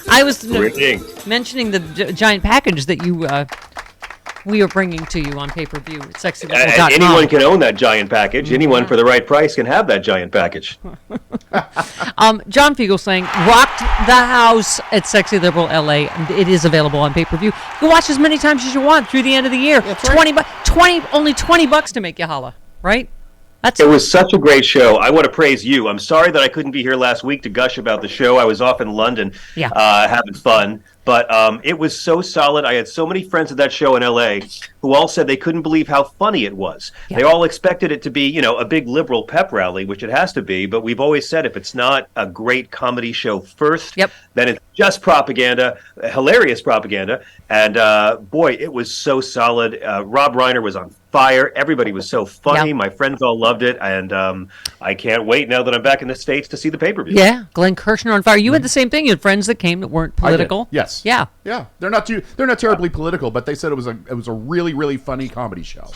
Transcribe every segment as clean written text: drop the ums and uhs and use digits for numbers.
I was Riveting. mentioning the giant package that we are bringing to you on pay-per-view at sexyliberal.com. Anyone can own that giant package. Anyone for the right price can have that giant package. John Fugelsang rocked the house at Sexy Liberal LA. It is available on pay-per-view. You can watch as many times as you want through the end of the year. That's right. Only $20 to make you holla, right? It was such a great show. I want to praise you. I'm sorry that I couldn't be here last week to gush about the show. I was off in London having fun. But it was so solid. I had so many friends at that show in L.A. who all said they couldn't believe how funny it was. Yeah. They all expected it to be, a big liberal pep rally, which it has to be. But we've always said if it's not a great comedy show first, then it's just propaganda, hilarious propaganda. And boy, it was so solid. Rob Reiner was on fire. Everybody was so funny. Yep. My friends all loved it. And I can't wait now that I'm back in the States to see the pay-per-view. Yeah, Glenn Kirshner on fire. You had the same thing. You had friends that came that weren't political. Yes. Yeah. Yeah. They're not terribly political, but they said it was a really, really funny comedy show.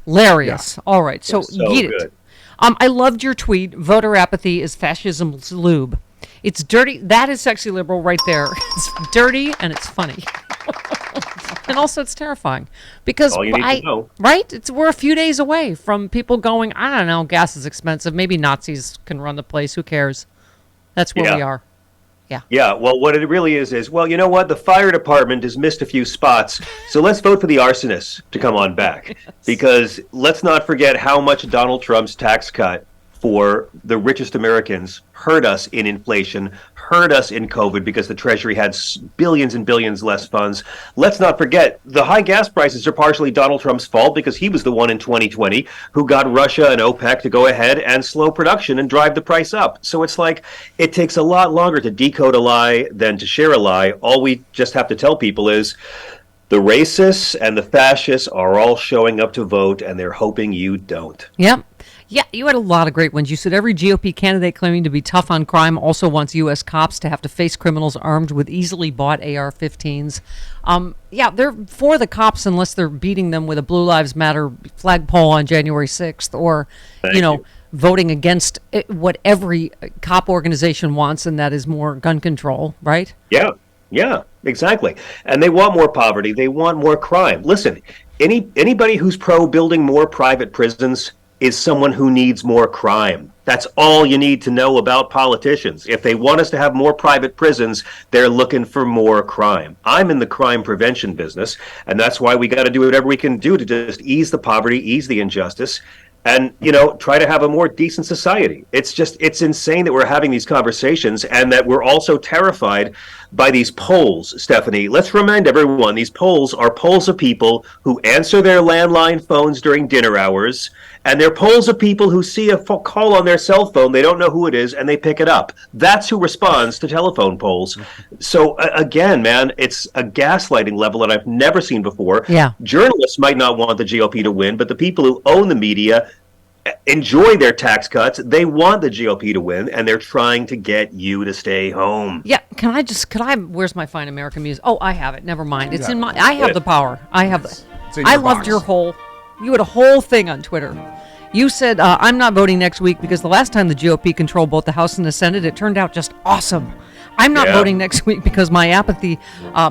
Hilarious. Yeah. All right. So good. It. I loved your tweet. Voter apathy is fascism's lube. It's dirty. That is Sexy Liberal right there. It's dirty and it's funny. And also it's terrifying because all you need to know. Right? We're a few days away from people going, I don't know, gas is expensive. Maybe Nazis can run the place. Who cares? That's where we are. Yeah. Yeah. Well, what it really is, well, you know what? The fire department has missed a few spots. So let's vote for the arsonists to come on back. Yes. Because let's not forget how much Donald Trump's tax cut for the richest Americans hurt us in inflation, hurt us in COVID because the Treasury had billions and billions less funds. Let's not forget the high gas prices are partially Donald Trump's fault because he was the one in 2020 who got Russia and OPEC to go ahead and slow production and drive the price up. So it's like it takes a lot longer to decode a lie than to share a lie. All we just have to tell people is the racists and the fascists are all showing up to vote and they're hoping you don't. Yep. Yeah, you had a lot of great ones. You said every GOP candidate claiming to be tough on crime also wants U.S. cops to have to face criminals armed with easily bought AR-15s. They're for the cops unless they're beating them with a Blue Lives Matter flagpole on January 6th or, voting against what every cop organization wants, and that is more gun control, right? Yeah, exactly. And they want more poverty. They want more crime. Listen, anybody who's pro building more private prisons is someone who needs more crime. That's all you need to know about politicians. If they want us to have more private prisons, they're looking for more crime. I'm in the crime prevention business, and that's why we got to do whatever we can do to just ease the poverty, ease the injustice, and, try to have a more decent society. It's insane that we're having these conversations and that we're also terrified by these polls, Stephanie. Let's remind everyone, these polls are polls of people who answer their landline phones during dinner hours, and they're polls of people who see a call on their cell phone, they don't know who it is, and they pick it up. That's who responds to telephone polls. So, again, man, it's a gaslighting level that I've never seen before. Yeah. Journalists might not want the GOP to win, but the people who own the media enjoy their tax cuts. They want the GOP to win, and they're trying to get you to stay home. Yeah, where's my Fine American music? Oh, I have it. Never mind. It's I have the power. I loved you had a whole thing on Twitter. You said, I'm not voting next week because the last time the GOP controlled both the House and the Senate, it turned out just awesome. I'm not voting next week because my apathy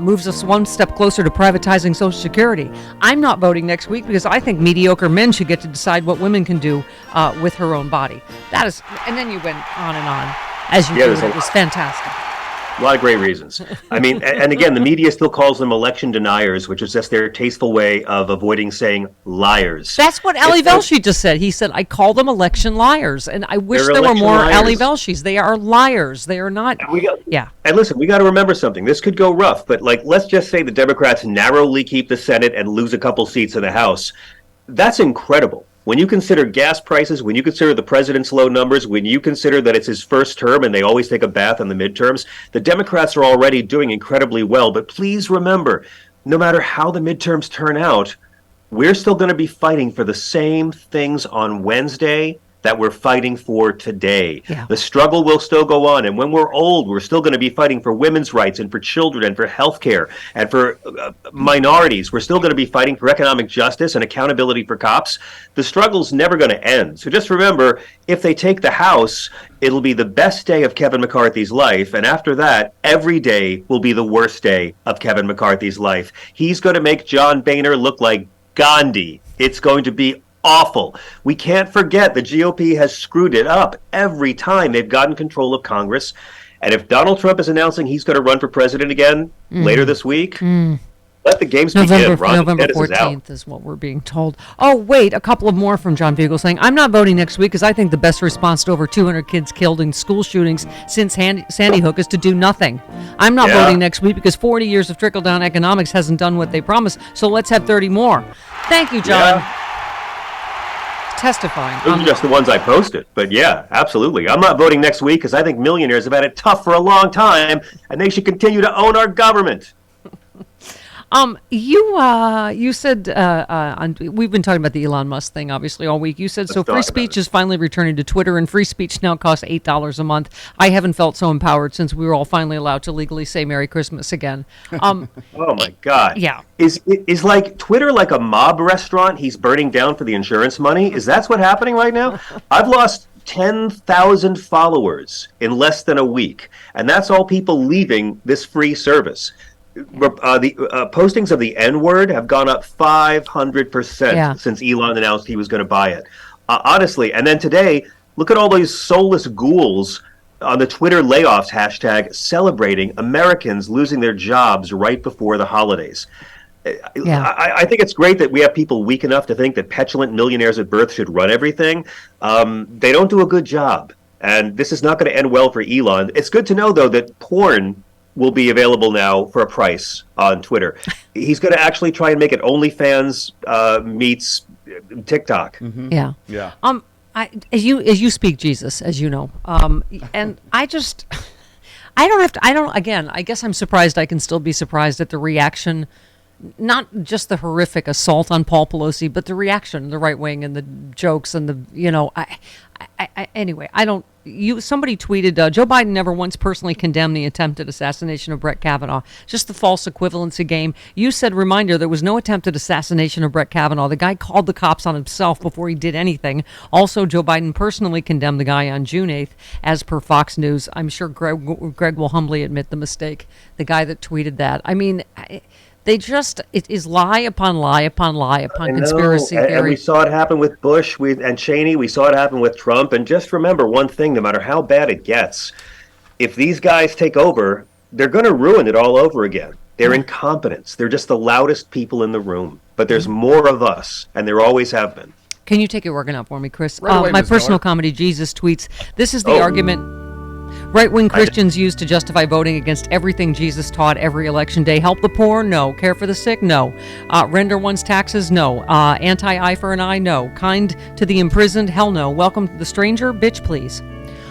moves us one step closer to privatizing Social Security. I'm not voting next week because I think mediocre men should get to decide what women can do with her own body. And then you went on and on as you did. It was fantastic. A lot of great reasons. I mean, and again, the media still calls them election deniers, which is just their tasteful way of avoiding saying liars. That's what Ali Velshi just said. He said, I call them election liars. And I wish there were more Ali Velshis. They are liars. They are not. And listen, we got to remember something. This could go rough, but let's just say the Democrats narrowly keep the Senate and lose a couple seats in the House. That's incredible. When you consider gas prices, when you consider the president's low numbers, when you consider that it's his first term and they always take a bath in the midterms, the Democrats are already doing incredibly well. But please remember, no matter how the midterms turn out, we're still going to be fighting for the same things on Wednesday that we're fighting for today. Yeah. The struggle will still go on. And when we're old, we're still going to be fighting for women's rights and for children and for health care and for minorities. We're still going to be fighting for economic justice and accountability for cops. The struggle's never going to end. So just remember, if they take the House, it'll be the best day of Kevin McCarthy's life. And after that, every day will be the worst day of Kevin McCarthy's life. He's going to make John Boehner look like Gandhi. It's going to be awful. We can't forget the GOP has screwed it up every time they've gotten control of Congress. And if Donald Trump is announcing he's going to run for president again later this week, let the games begin. November 14th is what we're being told. Oh, wait, a couple of more from John Fugelsang. I'm not voting next week because I think the best response to over 200 kids killed in school shootings since Sandy Hook is to do nothing. I'm not voting next week because 40 years of trickle-down economics hasn't done what they promised, so let's have 30 more. Thank you, John. Testifying. Those are just the ones I posted. But yeah, absolutely. I'm not voting next week because I think millionaires have had it tough for a long time, and they should continue to own our government. You said we've been talking about the Elon Musk thing obviously all week. You said so free speech is finally returning to Twitter, and free speech now costs $8 a month. I haven't felt so empowered since we were all finally allowed to legally say Merry Christmas again. Oh my God! Yeah, is like Twitter like a mob restaurant he's burning down for the insurance money? Is that what's happening right now? I've lost 10,000 followers in less than a week, and that's all people leaving this free service. The postings of the N-word have gone up 500% since Elon announced he was going to buy it. Honestly, and then today, look at all those soulless ghouls on the Twitter layoffs hashtag celebrating Americans losing their jobs right before the holidays. I think it's great that we have people weak enough to think that petulant millionaires at birth should run everything. They don't do a good job, and this is not going to end well for Elon. It's good to know, though, that porn will be available now for a price on Twitter. He's going to actually try and make it OnlyFans meets TikTok. Mm-hmm. Yeah. As you speak Jesus, as you know, and I guess I'm surprised I can still be surprised at the reaction, not just the horrific assault on Paul Pelosi, but the reaction, the right wing and the jokes and somebody tweeted, Joe Biden never once personally condemned the attempted assassination of Brett Kavanaugh, just the false equivalency game. You said, reminder, there was no attempted assassination of Brett Kavanaugh. The guy called the cops on himself before he did anything. Also, Joe Biden personally condemned the guy on June 8th, as per Fox News. I'm sure Greg will humbly admit the mistake, the guy that tweeted that. I mean, it is lie upon lie upon lie upon conspiracy theory. And we saw it happen with Bush and Cheney. We saw it happen with Trump. And just remember one thing, no matter how bad it gets, if these guys take over, they're going to ruin it all over again. They're incompetents. They're just the loudest people in the room. But there's more of us, and there always have been. Can you take it working out for me, Chris? Right away, my Ms. personal Miller. comedy, Jesus, tweets, this is the argument right-wing Christians use to justify voting against everything Jesus taught every election day. Help the poor? No. Care for the sick? No. Render one's taxes? No. Anti-eye for an eye? No. Kind to the imprisoned? Hell no. Welcome to the stranger? Bitch, please.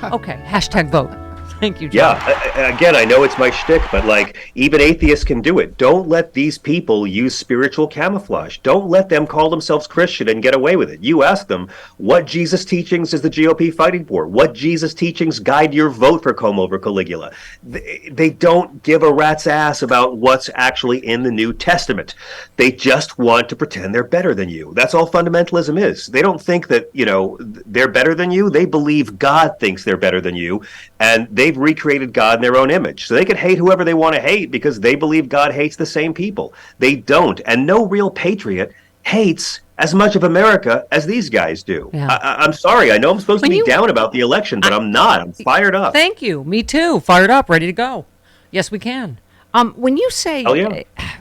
Okay. Hashtag vote. Thank you, John. Yeah, again, I know it's my shtick, but even atheists can do it. Don't let these people use spiritual camouflage. Don't let them call themselves Christian and get away with it. You ask them, what Jesus teachings is the GOP fighting for? What Jesus teachings guide your vote for Como over Caligula? They don't give a rat's ass about what's actually in the New Testament. They just want to pretend they're better than you. That's all fundamentalism is. They don't think that, they're better than you. They believe God thinks they're better than you, and they've recreated God in their own image. So they can hate whoever they want to hate because they believe God hates the same people. They don't. And no real patriot hates as much of America as these guys do. Yeah. I'm sorry. I know I'm supposed to be down about the election, but I'm not. I'm fired up. Thank you. Me too. Fired up. Ready to go. Yes, we can. When you say,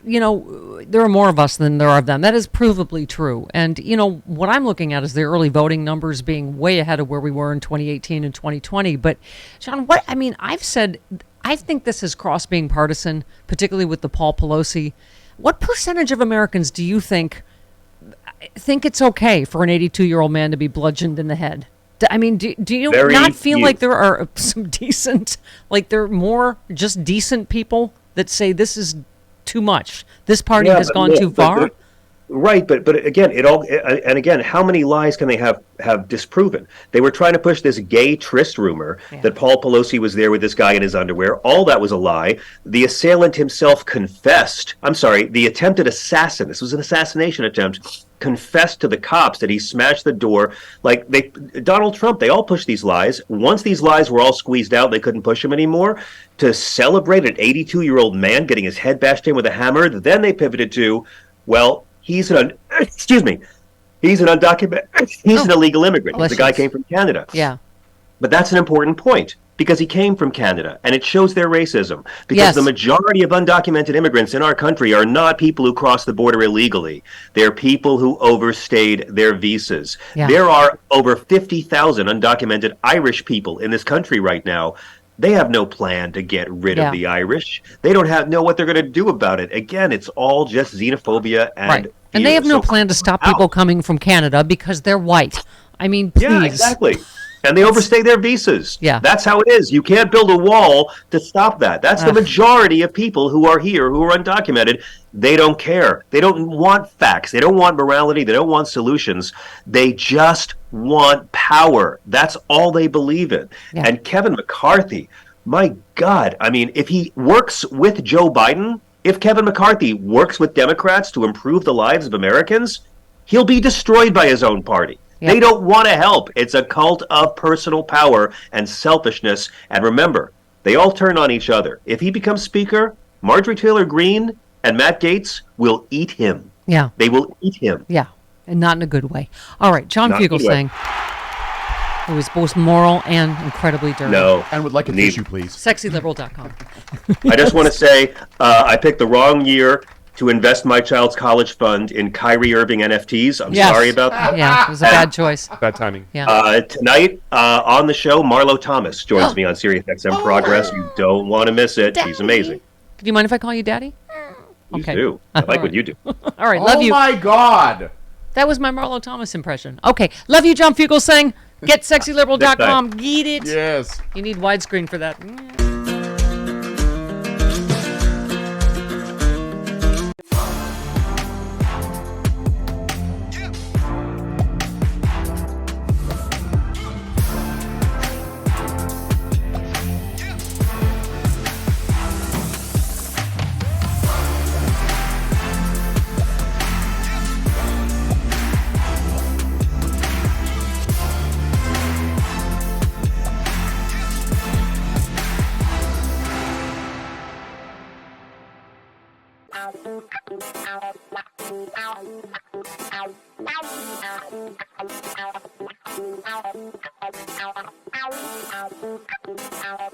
there are more of us than there are of them, that is provably true. And, what I'm looking at is the early voting numbers being way ahead of where we were in 2018 and 2020. But, John, I've said, I think this has crossed being partisan, particularly with the Paul Pelosi. What percentage of Americans do you think it's okay for an 82-year-old man to be bludgeoned in the head? Do you not feel like there are some decent, there are more just decent people that say this is too much? This party has gone too far? Right, but again, and again, how many lies can they have disproven? They were trying to push this gay tryst rumor that Paul Pelosi was there with this guy in his underwear. All that was a lie. The assailant himself confessed. I'm sorry, the attempted assassin. This was an assassination attempt. Confessed to the cops that he smashed the door. Like Donald Trump, they all pushed these lies. Once these lies were all squeezed out, they couldn't push them anymore. To celebrate an 82-year-old man getting his head bashed in with a hammer, then they pivoted to, well, he's an illegal immigrant. The guy came from Canada. Yeah. But that's an important point because he came from Canada, and it shows their racism. Because the majority of undocumented immigrants in our country are not people who cross the border illegally. They're people who overstayed their visas. Yeah. There are over 50,000 undocumented Irish people in this country right now. They have no plan to get rid of the Irish. They don't know what they're going to do about it. Again, it's all just xenophobia and fear. And they have no plan to stop people coming from Canada because they're white. I mean, please. Yeah, exactly. And they overstay their visas. Yeah. That's how it is. You can't build a wall to stop that. That's the majority of people who are here, who are undocumented. They don't care. They don't want facts. They don't want morality. They don't want solutions. They just want power. That's all they believe in. Yeah. And Kevin McCarthy, my God, I mean, if he works with Joe Biden, if Kevin McCarthy works with Democrats to improve the lives of Americans, he'll be destroyed by his own party. Yep. They don't want to help. It's a cult of personal power and selfishness. And remember, they all turn on each other. If he becomes speaker, Marjorie Taylor Greene and Matt Gaetz will eat him. Yeah. They will eat him. Yeah. And not in a good way. All right. John Fugelsang, who is both moral and incredibly dirty. No. And would like a tissue, please. Sexyliberal.com. I just want to say I picked the wrong year to invest my child's college fund in Kyrie Irving NFTs. I'm sorry about that. Yeah, it was a bad choice. Bad timing. Yeah. Tonight on the show, Marlo Thomas joins me on SiriusXM Progress. You don't want to miss it. Daddy. She's amazing. Do you mind if I call you Daddy? You do. I like what you do. All right, love you. Oh my God. That was my Marlo Thomas impression. Okay, love you, John Fugelsang. Get sexyliberal.com. Get it. Yes. You need widescreen for that. Ow.